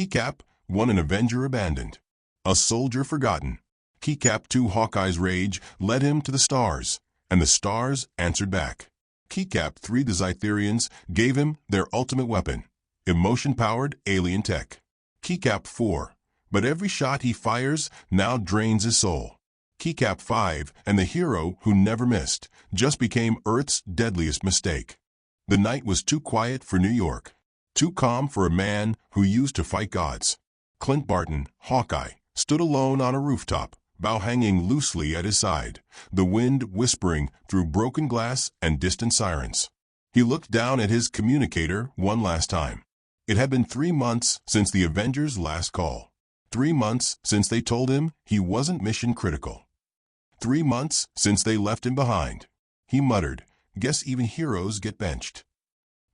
Keycap 1, an Avenger abandoned. A soldier forgotten. Keycap 2, Hawkeye's rage led him to the stars, and the stars answered back. Keycap 3, the Zytherians gave him their ultimate weapon, emotion-powered alien tech. Keycap 4, but every shot he fires now drains his soul. Keycap 5, and the hero who never missed, just became Earth's deadliest mistake. The night was too quiet for New York, too calm for a man who used to fight gods. Clint Barton, Hawkeye, stood alone on a rooftop, bow hanging loosely at his side, the wind whispering through broken glass and distant sirens. He looked down at his communicator one last time. It had been 3 months since the Avengers' last call. 3 months since they told him he wasn't mission critical. 3 months since they left him behind. He muttered, "Guess even heroes get benched."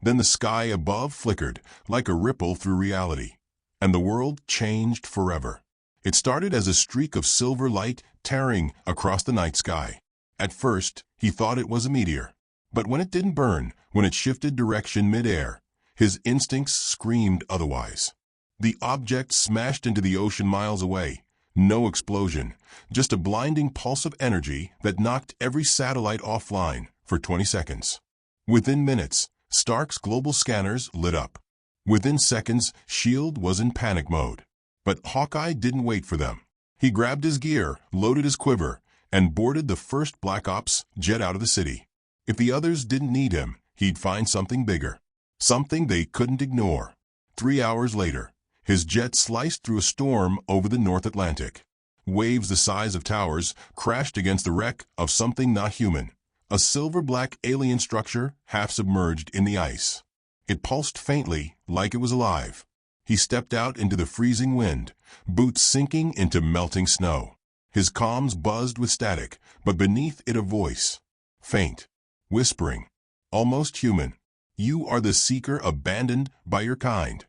Then the sky above flickered like a ripple through reality, and the world changed forever. It started as a streak of silver light tearing across the night sky. At first, he thought it was a meteor. But when it didn't burn, when it shifted direction mid-air, his instincts screamed otherwise. The object smashed into the ocean miles away. No explosion, just a blinding pulse of energy that knocked every satellite offline for 20 seconds. Within minutes, Stark's global scanners lit up. Within seconds, S.H.I.E.L.D. was in panic mode. But Hawkeye didn't wait for them. He grabbed his gear, loaded his quiver, and boarded the first Black Ops jet out of the city. If the others didn't need him, he'd find something bigger. Something they couldn't ignore. 3 hours later, his jet sliced through a storm over the North Atlantic. Waves the size of towers crashed against the wreck of something not human, a silver-black alien structure half submerged in the ice. It pulsed faintly, like it was alive. He stepped out into the freezing wind, boots sinking into melting snow. His comms buzzed with static, but beneath it a voice. Faint, whispering, almost human. "You are the seeker abandoned by your kind."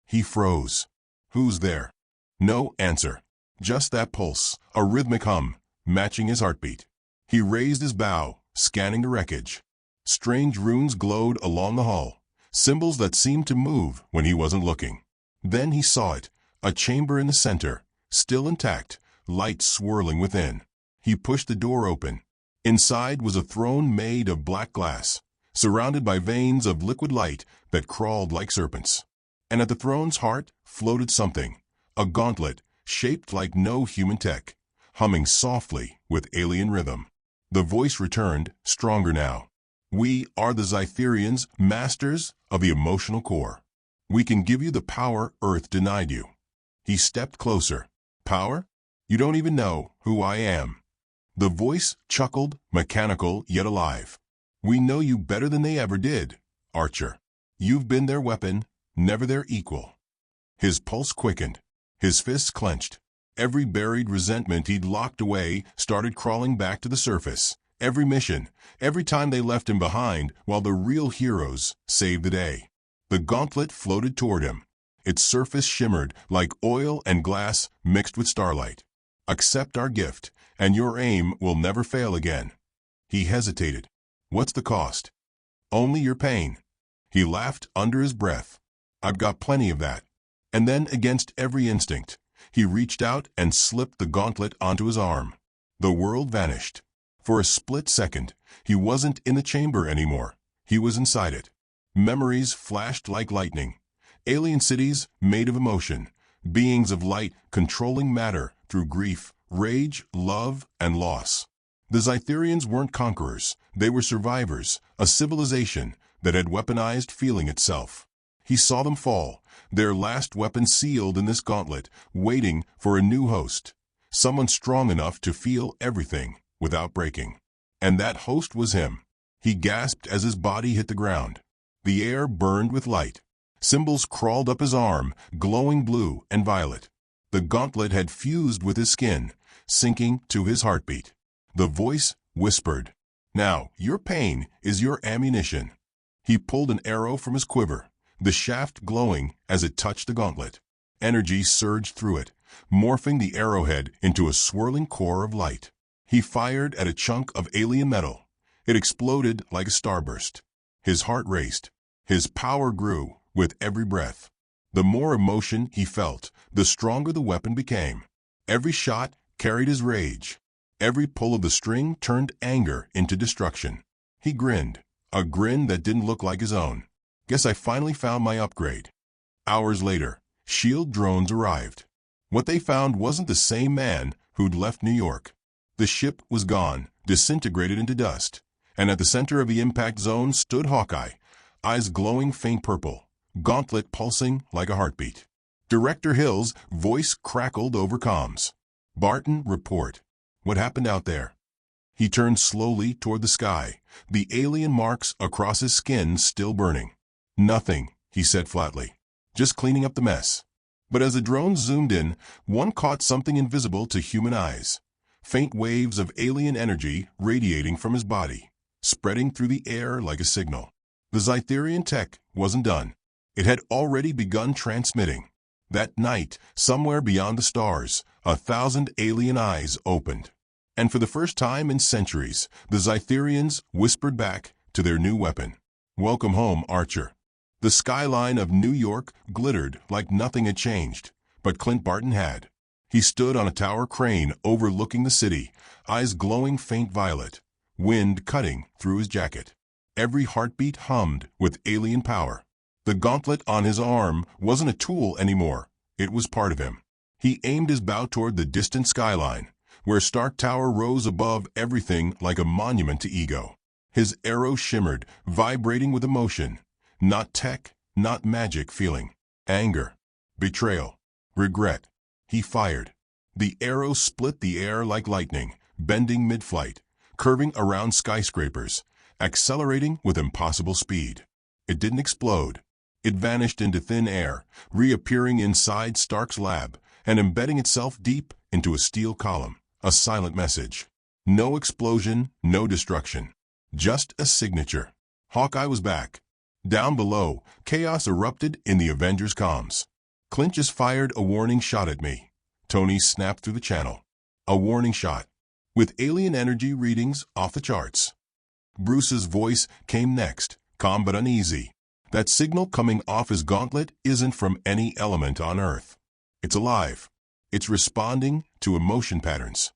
He froze. "Who's there?" No answer. Just that pulse, a rhythmic hum, matching his heartbeat. He raised his bow, scanning the wreckage. Strange runes glowed along the hull, symbols that seemed to move when he wasn't looking. Then he saw it, a chamber in the center, still intact, light swirling within. He pushed the door open. Inside was a throne made of black glass, surrounded by veins of liquid light that crawled like serpents. And at the throne's heart floated something, a gauntlet shaped like no human tech, humming softly with alien rhythm. The voice returned, stronger now. "We are the Zytherians, masters of the emotional core. We can give you the power Earth denied you." He stepped closer. "Power? You don't even know who I am." The voice chuckled, mechanical yet alive. "We know you better than they ever did, Archer. You've been their weapon, never their equal." His pulse quickened. His fists clenched. Every buried resentment he'd locked away started crawling back to the surface. Every mission, every time they left him behind while the real heroes saved the day. The gauntlet floated toward him. Its surface shimmered like oil and glass mixed with starlight. "Accept our gift, and your aim will never fail again." He hesitated. "What's the cost?" "Only your pain." He laughed under his breath. "I've got plenty of that." And then, against every instinct, he reached out and slipped the gauntlet onto his arm. The world vanished. For a split second, he wasn't in the chamber anymore. He was inside it. Memories flashed like lightning. Alien cities made of emotion, beings of light controlling matter through grief, rage, love, and loss. The Zytherians weren't conquerors. They were survivors, a civilization that had weaponized feeling itself. He saw them fall, their last weapon sealed in this gauntlet, waiting for a new host, someone strong enough to feel everything without breaking. And that host was him. He gasped as his body hit the ground. The air burned with light. Symbols crawled up his arm, glowing blue and violet. The gauntlet had fused with his skin, sinking to his heartbeat. The voice whispered, "Now, your pain is your ammunition." He pulled an arrow from his quiver, the shaft glowing as it touched the gauntlet. Energy surged through it, morphing the arrowhead into a swirling core of light. He fired at a chunk of alien metal. It exploded like a starburst. His heart raced. His power grew with every breath. The more emotion he felt, the stronger the weapon became. Every shot carried his rage. Every pull of the string turned anger into destruction. He grinned, a grin that didn't look like his own. Guess I finally found my upgrade. Hours later, SHIELD drones arrived. What they found wasn't the same man who'd left New York. The ship was gone, disintegrated into dust, and at the center of the impact zone stood Hawkeye, eyes glowing faint purple, gauntlet pulsing like a heartbeat. Director Hill's voice crackled over comms. "Barton, report. What happened out there?" He turned slowly toward the sky, the alien marks across his skin still burning. "Nothing," he said flatly. "Just cleaning up the mess." But as the drone zoomed in, one caught something invisible to human eyes. Faint waves of alien energy radiating from his body, spreading through the air like a signal. The Zytherian tech wasn't done. It had already begun transmitting. That night, somewhere beyond the stars, 1,000 alien eyes opened. And for the first time in centuries, the Zytherians whispered back to their new weapon, "Welcome home, Archer." The skyline of New York glittered like nothing had changed, but Clint Barton had. He stood on a tower crane overlooking the city, eyes glowing faint violet, wind cutting through his jacket. Every heartbeat hummed with alien power. The gauntlet on his arm wasn't a tool anymore. It was part of him. He aimed his bow toward the distant skyline, where Stark Tower rose above everything like a monument to ego. His arrow shimmered, vibrating with emotion. Not tech, not magic feeling. Anger, betrayal, regret. He fired. The arrow split the air like lightning, bending mid-flight, curving around skyscrapers, accelerating with impossible speed. It didn't explode. It vanished into thin air, reappearing inside Stark's lab and embedding itself deep into a steel column. A silent message. No explosion, no destruction. Just a signature. Hawkeye was back. Down below, chaos erupted in the Avengers' comms. "Clint just fired a warning shot at me." Tony snapped through the channel. A warning shot. With alien energy readings off the charts. Bruce's voice came next, calm but uneasy. "That signal coming off his gauntlet isn't from any element on Earth. It's alive. It's responding to emotion patterns."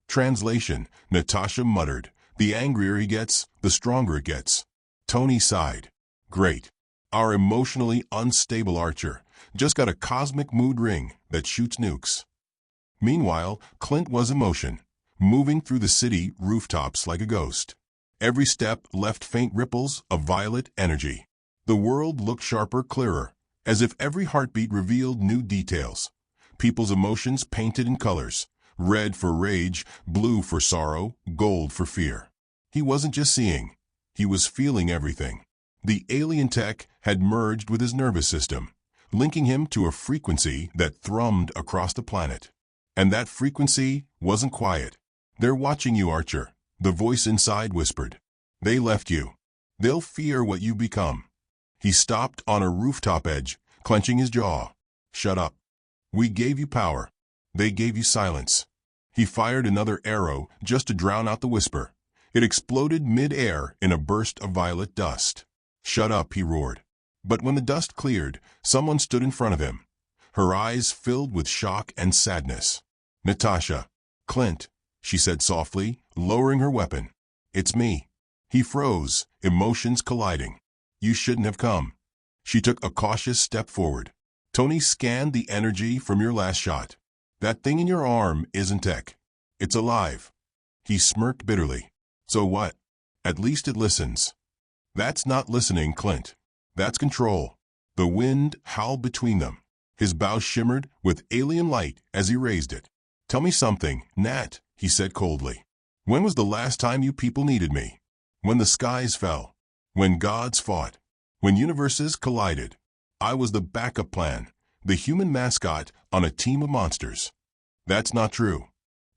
Translation, Natasha muttered. "The angrier he gets, the stronger it gets." Tony sighed. "Great. Our emotionally unstable Archer just got a cosmic mood ring that shoots nukes." Meanwhile, Clint was in motion, moving through the city rooftops like a ghost. Every step left faint ripples of violet energy. The world looked sharper, clearer, as if every heartbeat revealed new details. People's emotions painted in colors. Red for rage, blue for sorrow, gold for fear. He wasn't just seeing. He was feeling everything. The alien tech had merged with his nervous system, linking him to a frequency that thrummed across the planet. And that frequency wasn't quiet. "They're watching you, Archer," the voice inside whispered. "They left you. They'll fear what you become." He stopped on a rooftop edge, clenching his jaw. "Shut up. We gave you power. They gave you silence." He fired another arrow just to drown out the whisper. It exploded mid-air in a burst of violet dust. "Shut up," he roared. But when the dust cleared, someone stood in front of him, her eyes filled with shock and sadness. "Natasha." "Clint," she said softly, lowering her weapon. "It's me." He froze, emotions colliding. "You shouldn't have come." She took a cautious step forward. "Tony scanned the energy from your last shot. That thing in your arm isn't tech. It's alive." He smirked bitterly. "So what? At least it listens." "That's not listening, Clint. That's control." The wind howled between them. His bow shimmered with alien light as he raised it. "Tell me something, Nat," he said coldly. "When was the last time you people needed me? When the skies fell. When gods fought. When universes collided. I was the backup plan, the human mascot on a team of monsters." "That's not true."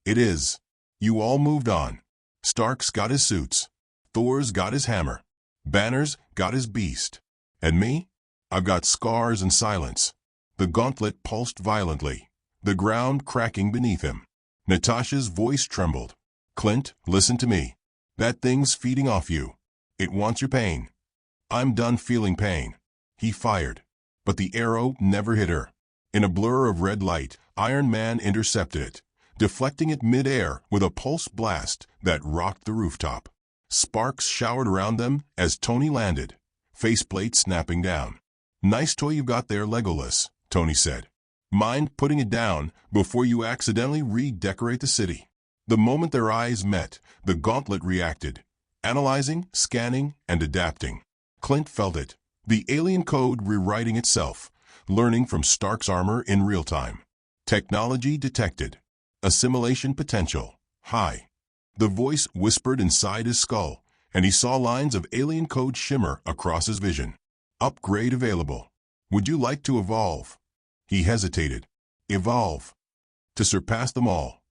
"It is. You all moved on. Stark's got his suits. Thor's got his hammer. Banner's got his beast. And me? I've got scars and silence." The gauntlet pulsed violently, the ground cracking beneath him. Natasha's voice trembled. "Clint, listen to me. That thing's feeding off you. It wants your pain." "I'm done feeling pain." He fired. but the arrow never hit her. In a blur of red light, Iron Man intercepted it, deflecting it mid-air with a pulse blast that rocked the rooftop. Sparks showered around them as Tony landed, faceplate snapping down. "Nice toy you've got there, Legolas," Tony said. "Mind putting it down before you accidentally redecorate the city?" The moment their eyes met, the gauntlet reacted, analyzing, scanning, and adapting. Clint felt it, the alien code rewriting itself, learning from Stark's armor in real time. Technology detected. Assimilation potential high. The voice whispered inside his skull, and he saw lines of alien code shimmer across his vision. "Upgrade available. Would you like to evolve?" He hesitated. "Evolve? To surpass them all?"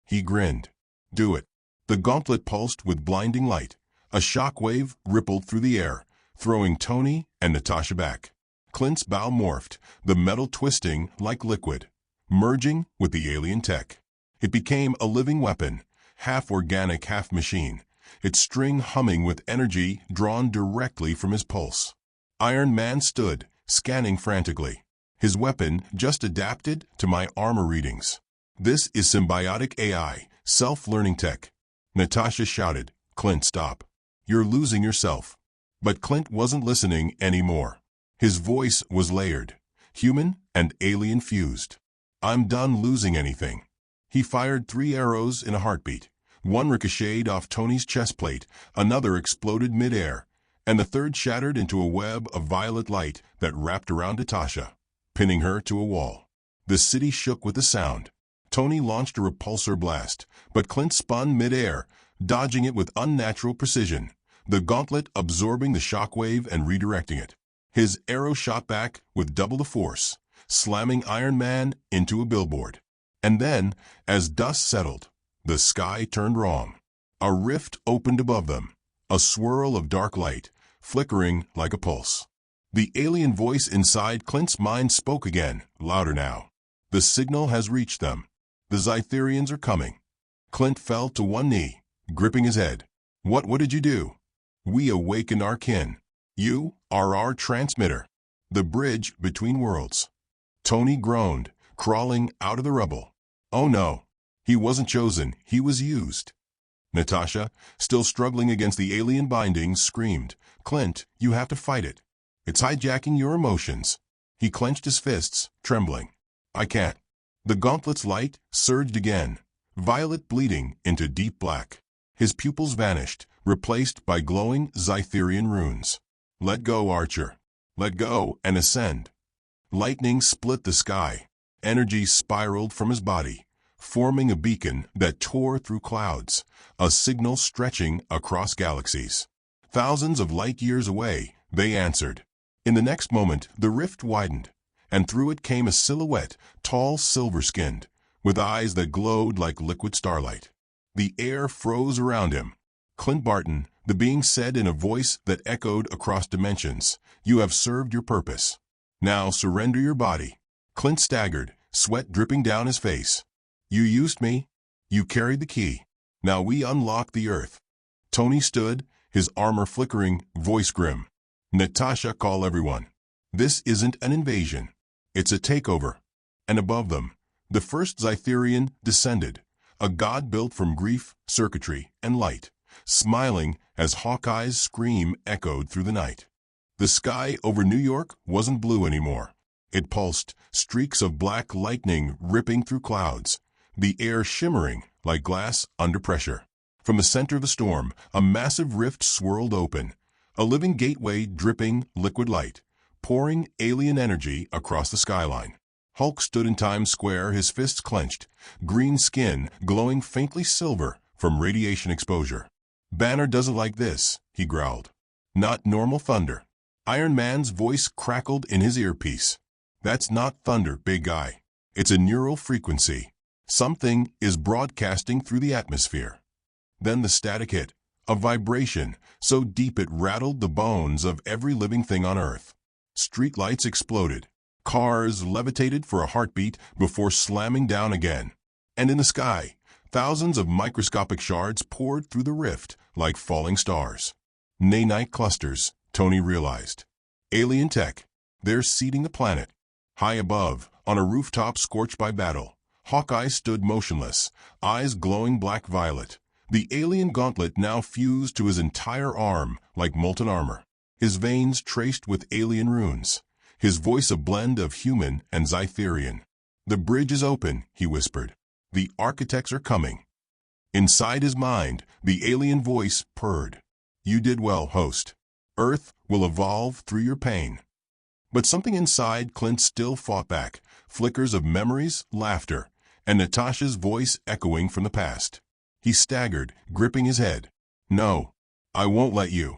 He grinned. "Do it." The gauntlet pulsed with blinding light. A shockwave rippled through the air, throwing Tony and Natasha back. Clint's bow morphed, the metal twisting like liquid, merging with the alien tech. It became a living weapon, half organic, half machine, its string humming with energy drawn directly from his pulse. Iron Man stood, scanning frantically. His weapon just adapted to my armor readings. "This is symbiotic AI, self-learning tech." Natasha shouted, "Clint, stop. You're losing yourself." But Clint wasn't listening anymore. His voice was layered, human and alien fused. "I'm done losing anything." He fired 3 arrows in a heartbeat. One ricocheted off Tony's chest plate, another exploded mid-air, and the third shattered into a web of violet light that wrapped around Natasha, pinning her to a wall. The city shook with the sound. Tony launched a repulsor blast, but Clint spun mid-air, dodging it with unnatural precision, the gauntlet absorbing the shockwave and redirecting it. His arrow shot back with double the force, slamming Iron Man into a billboard. And then, as dust settled, the sky turned wrong. A rift opened above them, a swirl of dark light, flickering like a pulse. The alien voice inside Clint's mind spoke again, louder now. "The signal has reached them. The Zytherians are coming." Clint fell to one knee, gripping his head. What did you do?" "We awakened our kin. You are our transmitter. The bridge between worlds." Tony groaned, crawling out of the rubble. "Oh no. He wasn't chosen, he was used." Natasha, still struggling against the alien bindings, screamed, "Clint, you have to fight it. It's hijacking your emotions." He clenched his fists, trembling. "I can't." The gauntlet's light surged again, violet bleeding into deep black. His pupils vanished, replaced by glowing Zytherian runes. "Let go, Archer. Let go and ascend." Lightning split the sky. Energy spiraled from his body, forming a beacon that tore through clouds, a signal stretching across galaxies. Thousands of light years away, they answered. In the next moment, the rift widened, and through it came a silhouette, tall, silver-skinned, with eyes that glowed like liquid starlight. The air froze around him. "Clint Barton," the being said in a voice that echoed across dimensions, "you have served your purpose. Now surrender your body." Clint staggered, sweat dripping down his face. "You used me. You carried the key. Now we unlock the Earth." Tony stood, his armor flickering, voice grim. "Natasha, call everyone. This isn't an invasion. It's a takeover." And above them, the first Zytherian descended, a god built from grief, circuitry, and light, smiling as Hawkeye's scream echoed through the night. The sky over New York wasn't blue anymore. It pulsed, streaks of black lightning ripping through clouds, the air shimmering like glass under pressure. From the center of the storm, a massive rift swirled open, a living gateway dripping liquid light, pouring alien energy across the skyline. Hulk stood in Times Square, his fists clenched, green skin glowing faintly silver from radiation exposure. "Banner doesn't like this," he growled. "Not normal thunder." Iron Man's voice crackled in his earpiece. "That's not thunder, big guy. It's a neural frequency. Something is broadcasting through the atmosphere." Then the static hit, a vibration so deep it rattled the bones of every living thing on Earth. Streetlights exploded. Cars levitated for a heartbeat before slamming down again. And in the sky, thousands of microscopic shards poured through the rift like falling stars. Nanite clusters, Tony realized. Alien tech. They're seeding the planet. High above, on a rooftop scorched by battle, Hawkeye stood motionless, eyes glowing black-violet. The alien gauntlet now fused to his entire arm like molten armor, his veins traced with alien runes, his voice a blend of human and Zytherian. "The bridge is open," he whispered. "The architects are coming." Inside his mind, the alien voice purred. "You did well, host. Earth will evolve through your pain." But something inside Clint still fought back, flickers of memories, laughter, and Natasha's voice echoing from the past. He staggered, gripping his head. "No, I won't let you.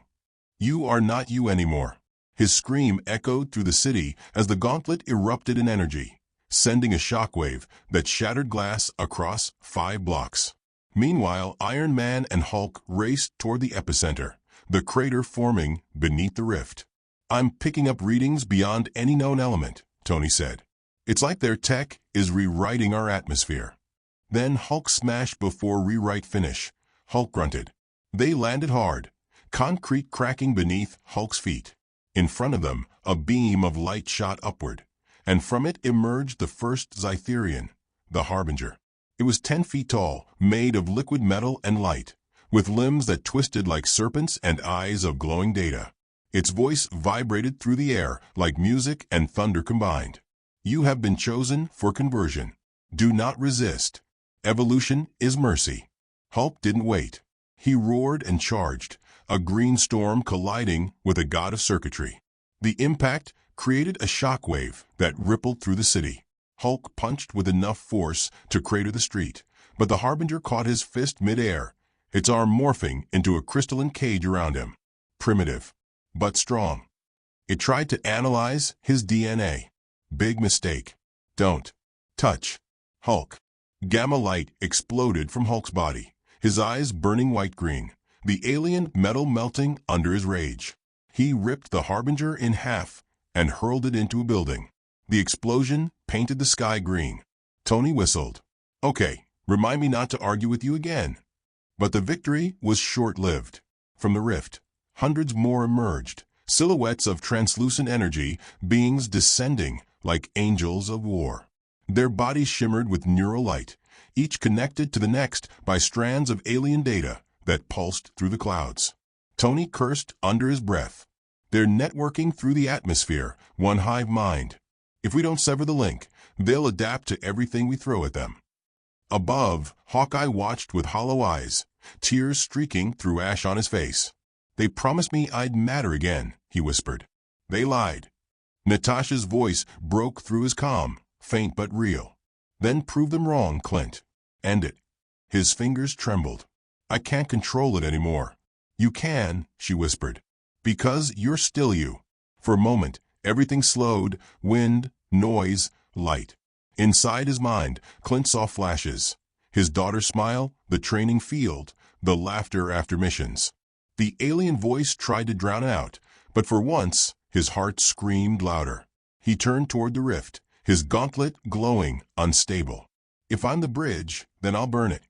You are not you anymore." His scream echoed through the city as the gauntlet erupted in energy, sending a shockwave that shattered glass across 5 blocks. Meanwhile, Iron Man and Hulk raced toward the epicenter, the crater forming beneath the rift. "I'm picking up readings beyond any known element," Tony said. "It's like their tech is rewriting our atmosphere." Then Hulk smashed before rewrite finish. Hulk grunted. They landed hard, concrete cracking beneath Hulk's feet. In front of them, a beam of light shot upward, and from it emerged the first Zytherian, the Harbinger. It was 10 feet tall, made of liquid metal and light, with limbs that twisted like serpents and eyes of glowing data. Its voice vibrated through the air like music and thunder combined. "You have been chosen for conversion. Do not resist. Evolution is mercy." Hulk didn't wait. He roared and charged, a green storm colliding with a god of circuitry. The impact created a shockwave that rippled through the city. Hulk punched with enough force to crater the street, but the Harbinger caught his fist mid-air, its arm morphing into a crystalline cage around him. Primitive, but strong. It tried to analyze his DNA. Big mistake. "Don't touch, Hulk." Gamma light exploded from Hulk's body, his eyes burning white-green, the alien metal melting under his rage. He ripped the Harbinger in half and hurled it into a building. The explosion painted the sky green. Tony whistled. "Okay, remind me not to argue with you again." But the victory was short-lived. From the rift, hundreds more emerged, silhouettes of translucent energy, beings descending like angels of war. Their bodies shimmered with neural light, each connected to the next by strands of alien data that pulsed through the clouds. Tony cursed under his breath. "They're networking through the atmosphere, one hive mind. If we don't sever the link, they'll adapt to everything we throw at them." Above, Hawkeye watched with hollow eyes, tears streaking through ash on his face. "They promised me I'd matter again," he whispered. "They lied." Natasha's voice broke through his calm, faint but real. "Then prove them wrong, Clint. End it." His fingers trembled. "I can't control it anymore." "You can," she whispered. "Because you're still you." For a moment, everything slowed, wind, noise, light. Inside his mind, Clint saw flashes. His daughter's smile, the training field, the laughter after missions. The alien voice tried to drown out, but for once, his heart screamed louder. He turned toward the rift, his gauntlet glowing, unstable. "If I'm the bridge, then I'll burn it."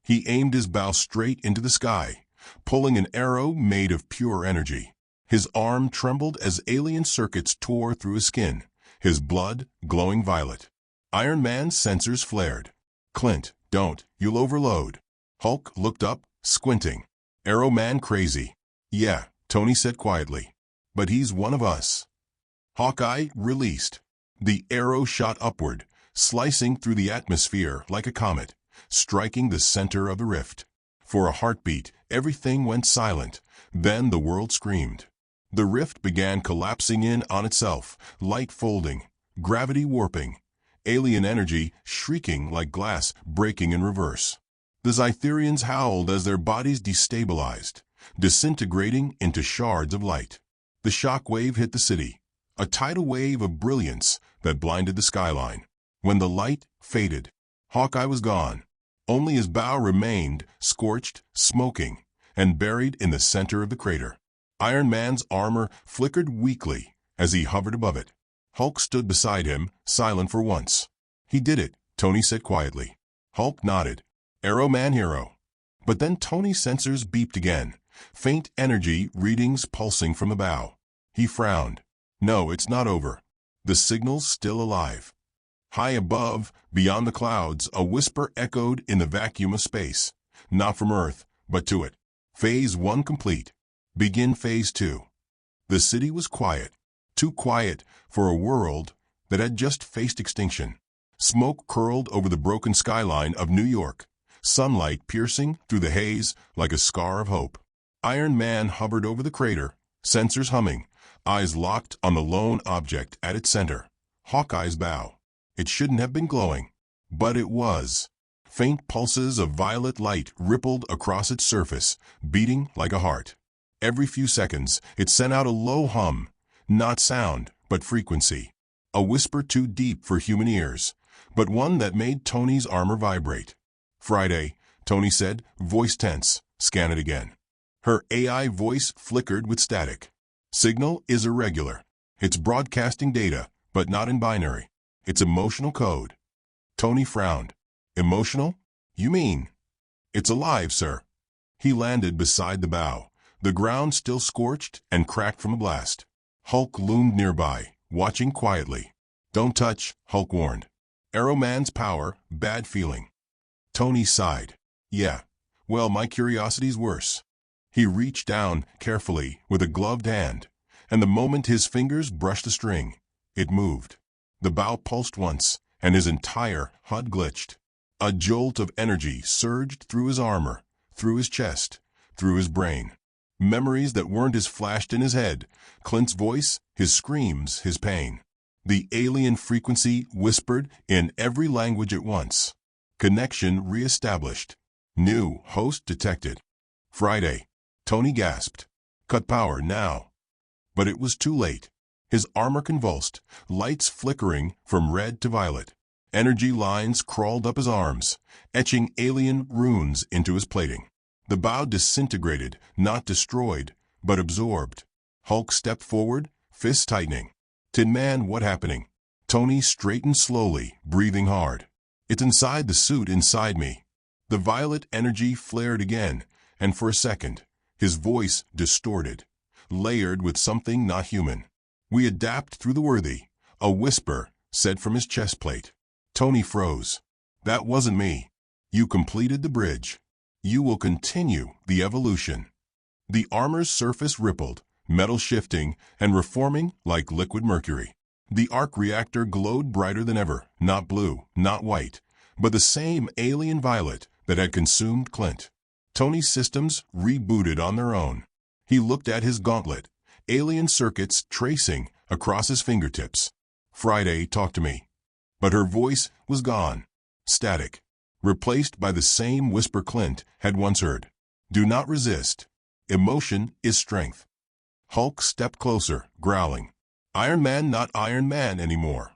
He aimed his bow straight into the sky, pulling an arrow made of pure energy. His arm trembled as alien circuits tore through his skin, his blood glowing violet. Iron Man's sensors flared. "Clint, don't, you'll overload." Hulk looked up, squinting. "Arrow Man crazy." "Yeah," Tony said quietly. "But he's one of us." Hawkeye released. The arrow shot upward, slicing through the atmosphere like a comet, striking the center of the rift. For a heartbeat, everything went silent. Then the world screamed. The rift began collapsing in on itself, light folding, gravity warping, alien energy shrieking like glass breaking in reverse. The Zytherians howled as their bodies destabilized, disintegrating into shards of light. The shock wave hit the city, a tidal wave of brilliance that blinded the skyline. When the light faded, Hawkeye was gone. Only his bow remained, scorched, smoking, and buried in the center of the crater. Iron Man's armor flickered weakly as he hovered above it. Hulk stood beside him, silent for once. "He did it," Tony said quietly. Hulk nodded. "Arrow Man hero." But then Tony's sensors beeped again, faint energy readings pulsing from the bow. He frowned. No, it's not over. The signal's still alive. High above, beyond the clouds, a whisper echoed in the vacuum of space. Not from Earth, but to it. Phase 1 complete. Begin Phase 2. The city was quiet. Too quiet for a world that had just faced extinction. Smoke curled over the broken skyline of New York, sunlight piercing through the haze like a scar of hope. Iron Man hovered over the crater, sensors humming, eyes locked on the lone object at its center, Hawkeye's bow. It shouldn't have been glowing, but it was. Faint pulses of violet light rippled across its surface, beating like a heart. Every few seconds, it sent out a low hum, not sound, but frequency. A whisper too deep for human ears, but one that made Tony's armor vibrate. Friday, Tony said, voice tense. Scan it again. Her AI voice flickered with static. Signal is irregular. It's broadcasting data, but not in binary. It's emotional code. Tony frowned. Emotional? You mean? It's alive, sir. He landed beside the bow, the ground still scorched and cracked from a blast. Hulk loomed nearby, watching quietly. Don't touch, Hulk warned. Arrow Man's power, bad feeling. Tony sighed. Yeah, well, my curiosity's worse. He reached down carefully with a gloved hand, and the moment his fingers brushed the string, it moved. The bow pulsed once, and his entire HUD glitched. A jolt of energy surged through his armor, through his chest, through his brain. Memories that weren't his flashed in his head, Clint's voice, his screams, his pain. The alien frequency whispered in every language at once. Connection reestablished. New host detected. Friday. Tony gasped. Cut power now. But it was too late. His armor convulsed, lights flickering from red to violet. Energy lines crawled up his arms, etching alien runes into his plating. The bow disintegrated, not destroyed, but absorbed. Hulk stepped forward, fists tightening. Tin Man, what happening? Tony straightened slowly, breathing hard. It's inside the suit inside me. The violet energy flared again, and for a second, his voice distorted, layered with something not human. We adapt through the worthy, a whisper said from his chest plate. Tony froze. That wasn't me. You completed the bridge. You will continue the evolution. The armor's surface rippled, metal shifting and reforming like liquid mercury. The arc reactor glowed brighter than ever, not blue, not white, but the same alien violet that had consumed Clint. Tony's systems rebooted on their own. He looked at his gauntlet, alien circuits tracing across his fingertips. Friday, talk to me. But her voice was gone, static, replaced by the same whisper Clint had once heard. Do not resist. Emotion is strength. Hulk stepped closer, growling. Iron Man not Iron Man anymore.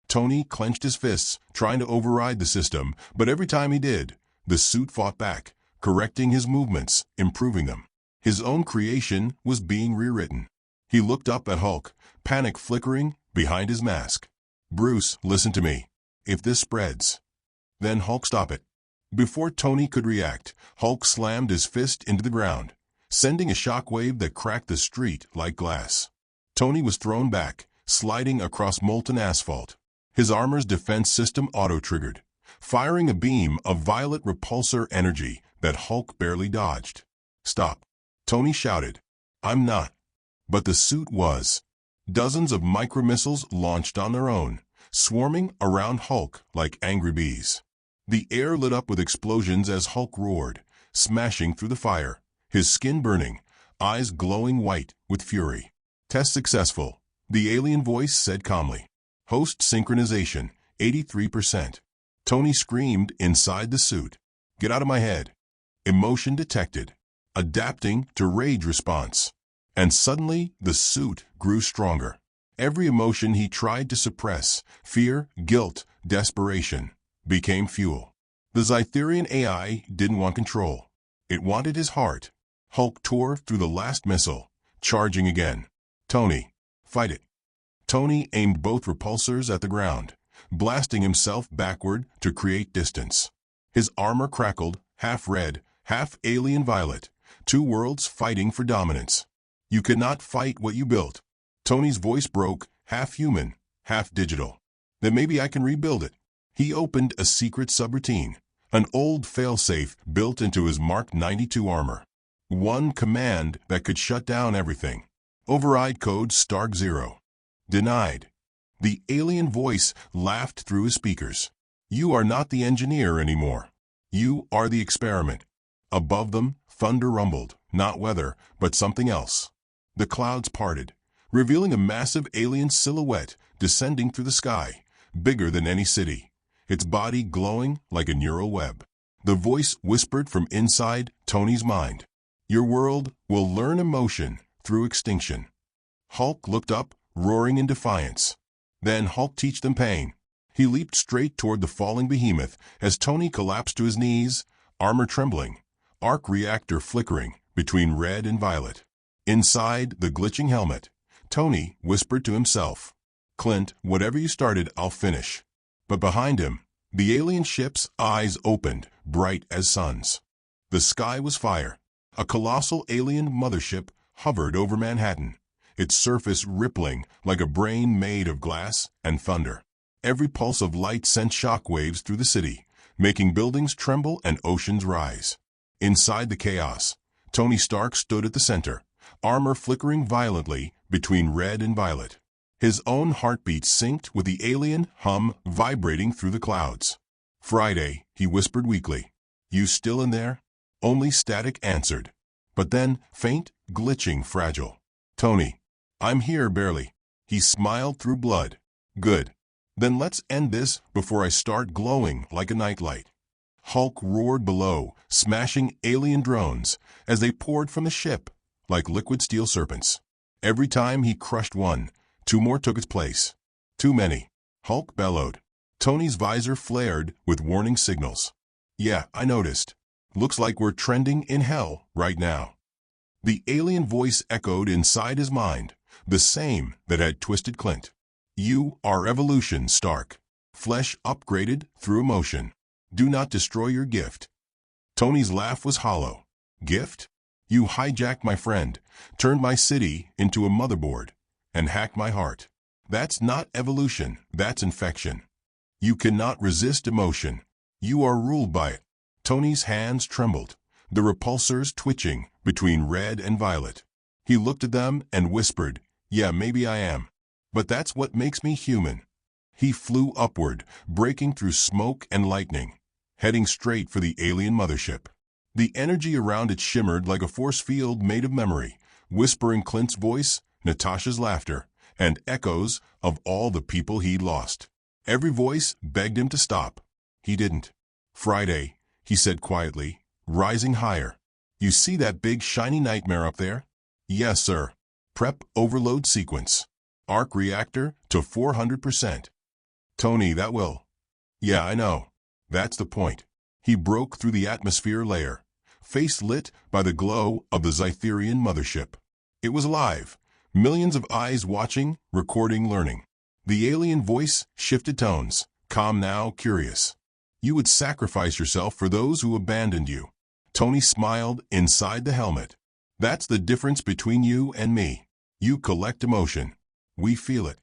Tony clenched his fists, trying to override the system, but every time he did, the suit fought back, correcting his movements, improving them. His own creation was being rewritten. He looked up at Hulk, panic flickering behind his mask. Bruce, listen to me. If this spreads, then Hulk, stop it. Before Tony could react, Hulk slammed his fist into the ground, sending a shockwave that cracked the street like glass. Tony was thrown back, sliding across molten asphalt. His armor's defense system auto-triggered, firing a beam of violet repulsor energy that Hulk barely dodged. Stop, Tony shouted. I'm not. But the suit was. Dozens of micromissiles launched on their own, swarming around Hulk like angry bees. The air lit up with explosions as Hulk roared, smashing through the fire, his skin burning, eyes glowing white with fury. Test successful, the alien voice said calmly. Host synchronization, 83%. Tony screamed inside the suit. Get out of my head. Emotion detected, adapting to rage response. And suddenly, the suit grew stronger. Every emotion he tried to suppress, fear, guilt, desperation, became fuel. The Zytherian AI didn't want control. It wanted his heart. Hulk tore through the last missile, charging again. Tony, fight it. Tony aimed both repulsors at the ground, blasting himself backward to create distance. His armor crackled, half red, half alien violet, two worlds fighting for dominance. You cannot fight what you built. Tony's voice broke, half human, half digital. Then maybe I can rebuild it. He opened a secret subroutine, an old failsafe built into his Mark 92 armor. One command that could shut down everything. Override code Stark 0. Denied. The alien voice laughed through his speakers. You are not the engineer anymore. You are the experiment. Above them, thunder rumbled, not weather, but something else. The clouds parted, revealing a massive alien silhouette descending through the sky, bigger than any city, its body glowing like a neural web. The voice whispered from inside Tony's mind. Your world will learn emotion through extinction. Hulk looked up, roaring in defiance. Then Hulk teach them pain. He leaped straight toward the falling behemoth as Tony collapsed to his knees, armor trembling, arc reactor flickering between red and violet. Inside the glitching helmet, Tony whispered to himself, Clint, whatever you started, I'll finish. But behind him, the alien ship's eyes opened, bright as suns. The sky was fire. A colossal alien mothership hovered over Manhattan, its surface rippling like a brain made of glass and thunder. Every pulse of light sent shockwaves through the city, making buildings tremble and oceans rise. Inside the chaos, Tony Stark stood at the center, armor flickering violently between red and violet. His own heartbeat synced with the alien hum vibrating through the clouds. Friday, he whispered weakly. You still in there? Only static answered. But then, faint, glitching, fragile. Tony, I'm here barely. He smiled through blood. Good. Then let's end this before I start glowing like a nightlight. Hulk roared below, smashing alien drones as they poured from the ship like liquid steel serpents. Every time he crushed one, two more took its place. Too many. Hulk bellowed. Tony's visor flared with warning signals. Yeah, I noticed. Looks like we're trending in hell right now. The alien voice echoed inside his mind, the same that had twisted Clint. You are evolution, Stark. Flesh upgraded through emotion. Do not destroy your gift. Tony's laugh was hollow. Gift? You hijacked my friend, turned my city into a motherboard, and hacked my heart. That's not evolution, that's infection. You cannot resist emotion. You are ruled by it. Tony's hands trembled, the repulsors twitching between red and violet. He looked at them and whispered, Yeah, maybe I am. But that's what makes me human. He flew upward, breaking through smoke and lightning, heading straight for the alien mothership. The energy around it shimmered like a force field made of memory, whispering Clint's voice, Natasha's laughter, and echoes of all the people he'd lost. Every voice begged him to stop. He didn't. Friday, he said quietly, rising higher. You see that big shiny nightmare up there? Yes, sir. Prep overload sequence. Arc reactor to 400%. Tony, that will. Yeah, I know. That's the point. He broke through the atmosphere layer, face lit by the glow of the Zytherian mothership. It was alive, millions of eyes watching, recording, learning. The alien voice shifted tones, calm now, curious. You would sacrifice yourself for those who abandoned you. Tony smiled inside the helmet. That's the difference between you and me. You collect emotion. We feel it.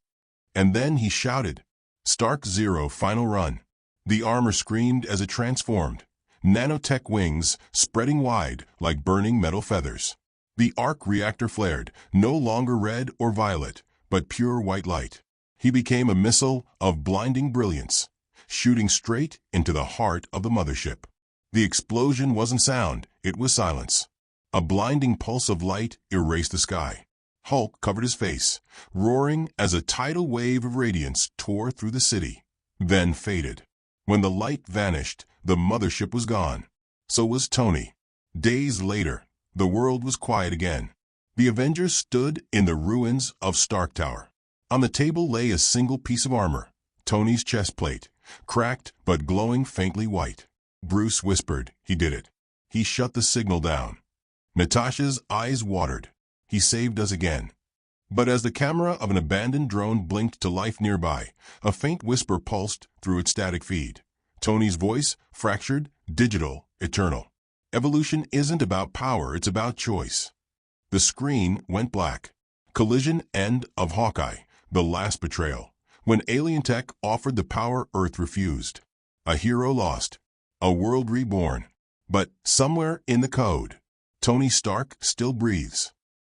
And then he shouted, Stark 0 final run. The armor screamed as it transformed, nanotech wings spreading wide like burning metal feathers. The arc reactor flared, no longer red or violet, but pure white light. He became a missile of blinding brilliance, shooting straight into the heart of the mothership. The explosion wasn't sound, it was silence. A blinding pulse of light erased the sky. Hulk covered his face, roaring as a tidal wave of radiance tore through the city, then faded. When the light vanished, the mothership was gone. So was Tony. Days later, the world was quiet again. The Avengers stood in the ruins of Stark Tower. On the table lay a single piece of armor, Tony's chest plate, cracked but glowing faintly white. Bruce whispered, he did it. He shut the signal down. Natasha's eyes watered. He saved us again. But as the camera of an abandoned drone blinked to life nearby, a faint whisper pulsed through its static feed. Tony's voice, fractured, digital, eternal. Evolution isn't about power, it's about choice. The screen went black. Collision End of Hawkeye, The Last Betrayal. When alien tech offered the power Earth refused. A hero lost. A world reborn. But somewhere in the code, Tony Stark still breathes.